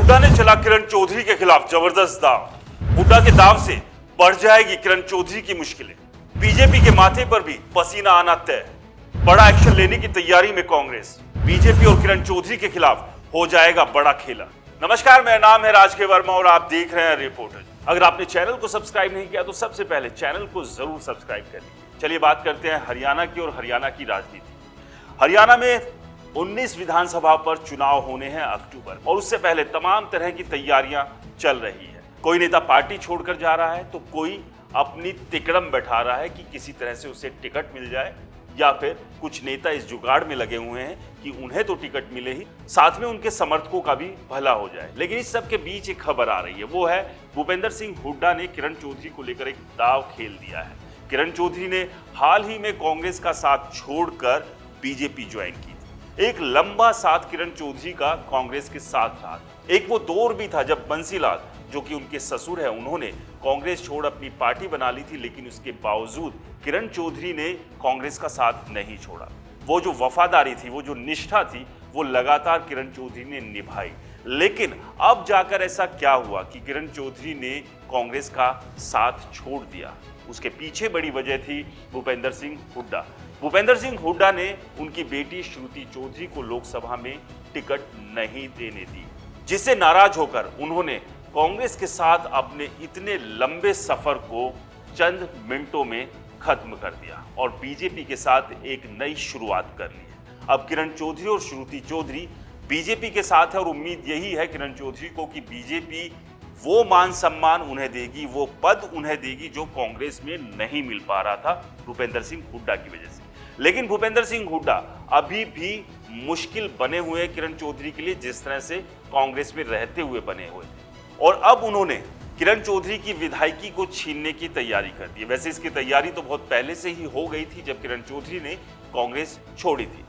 हुड्डा ने चला किरण चौधरी के खिलाफ जबरदस्त दाव। हुड्डा के दाव से बढ़ जाएगी किरण चौधरी की मुश्किलें। बीजेपी के माथे पर भी पसीना आना तय। बड़ा एक्शन लेने की तैयारी में कांग्रेस। बीजेपी और किरण चौधरी के खिलाफ हो जाएगा बड़ा खेला। नमस्कार, मेरा नाम है राज के वर्मा और आप देख रहे हैं रिपोर्टर। अगर आपने चैनल को सब्सक्राइब नहीं किया तो सबसे पहले चैनल को जरूर सब्सक्राइब करिए। चलिए बात करते हैं हरियाणा की और हरियाणा की राजनीति। हरियाणा में 19 विधानसभा पर चुनाव होने हैं अक्टूबर, और उससे पहले तमाम तरह की तैयारियां चल रही है। कोई नेता पार्टी छोड़कर जा रहा है तो कोई अपनी तिकड़म बैठा रहा है कि किसी तरह से उसे टिकट मिल जाए, या फिर कुछ नेता इस जुगाड़ में लगे हुए हैं कि उन्हें तो टिकट मिले ही, साथ में उनके समर्थकों का भी भला हो जाए। लेकिन इस सब के बीच एक खबर आ रही है, वो है भूपेंद्र सिंह हुड्डा ने किरण चौधरी को लेकर एक दाव खेल दिया है। किरण चौधरी ने हाल ही में कांग्रेस का साथ छोड़कर बीजेपी ज्वाइन की थी। एक लंबा साथ किरण चौधरी का कांग्रेस के साथ रहा। एक वो दौर भी था जब बंसीलाल, जो कि उनके ससुर है, उन्होंने कांग्रेस छोड़ अपनी पार्टी बना ली थी, लेकिन उसके बावजूद किरण चौधरी ने कांग्रेस का साथ नहीं छोड़ा। वो जो वफादारी थी, वो जो निष्ठा थी, वो लगातार किरण चौधरी ने निभाई। लेकिन अब जाकर ऐसा क्या हुआ कि किरण चौधरी ने कांग्रेस का साथ छोड़ दिया? उसके पीछे बड़ी वजह थी भूपेंद्र सिंह हुड्डा। भूपेंद्र सिंह हुड्डा ने उनकी बेटी श्रुति चौधरी को लोकसभा में टिकट नहीं देने दी, जिससे नाराज होकर उन्होंने कांग्रेस के साथ अपने इतने लंबे सफर को चंद मिनटों में खत्म कर दिया और बीजेपी के साथ एक नई शुरुआत कर ली है। अब किरण चौधरी और श्रुति चौधरी बीजेपी के साथ है और उम्मीद यही है किरण चौधरी को कि बीजेपी वो मान सम्मान उन्हें देगी, वो पद उन्हें देगी जो कांग्रेस में नहीं मिल पा रहा था भूपेंद्र सिंह हुड्डा की वजह से। लेकिन भूपेंद्र सिंह हुड्डा अभी भी मुश्किल बने हुए हैं किरण चौधरी के लिए, जिस तरह से कांग्रेस में रहते हुए बने हुए। और अब उन्होंने किरण चौधरी की विधायकी को छीनने की तैयारी कर दी है। वैसे इसकी तैयारी तो बहुत पहले से ही हो गई थी, जब किरण चौधरी ने कांग्रेस छोड़ी थी।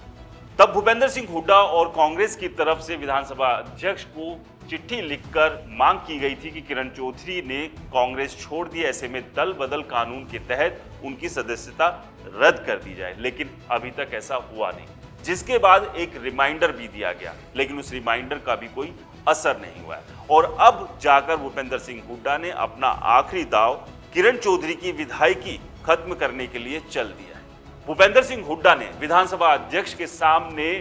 तब भूपेंद्र सिंह हुड्डा और कांग्रेस की तरफ से विधानसभा अध्यक्ष को चिट्ठी लिखकर मांग की गई थी कि किरण चौधरी ने कांग्रेस छोड़ दी, ऐसे में दल बदल कानून के तहत उनकी सदस्यता रद्द कर दी जाए। लेकिन अभी तक ऐसा हुआ नहीं, जिसके बाद एक रिमाइंडर भी दिया गया, लेकिन उस रिमाइंडर का भी कोई असर नहीं हुआ है। और अब जाकर भूपेंद्र सिंह हुड्डा ने अपना आखिरी दाव किरण चौधरी की विधायकी खत्म करने के लिए चल दिया है। भूपेंद्र सिंह हुड्डा ने विधानसभा अध्यक्ष के सामने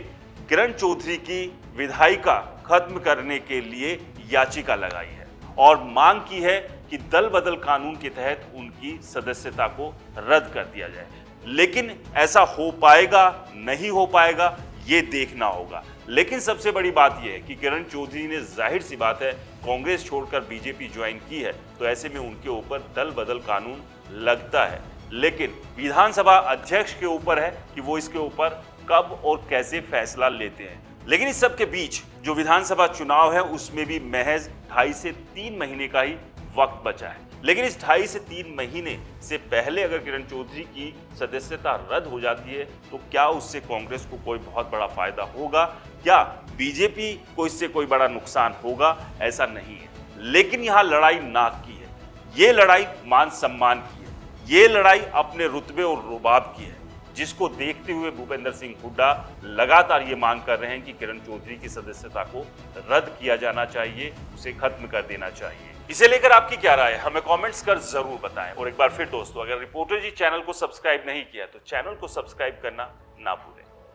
किरण चौधरी की विधायिका खत्म करने के लिए याचिका लगाई है और मांग की है कि दल बदल कानून के तहत उनकी सदस्यता को रद्द कर दिया जाए। लेकिन ऐसा हो पाएगा, नहीं हो पाएगा, ये देखना होगा। लेकिन सबसे बड़ी बात यह है कि किरण चौधरी ने, जाहिर सी बात है, कांग्रेस छोड़कर बीजेपी ज्वाइन की है, तो ऐसे में उनके ऊपर दल बदल कानून लगता है। लेकिन विधानसभा अध्यक्ष के ऊपर है कि वो इसके ऊपर कब और कैसे फैसला लेते हैं। लेकिन इस सब के बीच जो विधानसभा चुनाव है, उसमें भी महज 2.5 से 3 महीने का ही वक्त बचा है। लेकिन इस 2.5 से 3 महीने से पहले अगर किरण चौधरी की सदस्यता रद्द हो जाती है तो क्या उससे कांग्रेस को कोई बहुत बड़ा फायदा होगा? क्या बीजेपी को इससे कोई बड़ा नुकसान होगा? ऐसा नहीं है। लेकिन यहां लड़ाई नाक की है, ये लड़ाई मान सम्मान की है, ये लड़ाई अपने रुतबे और रुबाब की है, जिसको देखते हुए भूपेंद्र सिंह हुड्डा लगातार ये मांग कर रहे हैं कि किरण चौधरी की सदस्यता को रद्द किया जाना चाहिए, उसे खत्म कर देना चाहिए। इसे लेकर आपकी क्या राय है, हमें कमेंट्स कर जरूर बताएं। और एक बार फिर दोस्तों, अगर रिपोर्टर जी चैनल को सब्सक्राइब नहीं किया तो चैनल को सब्सक्राइब करना ना भूलें।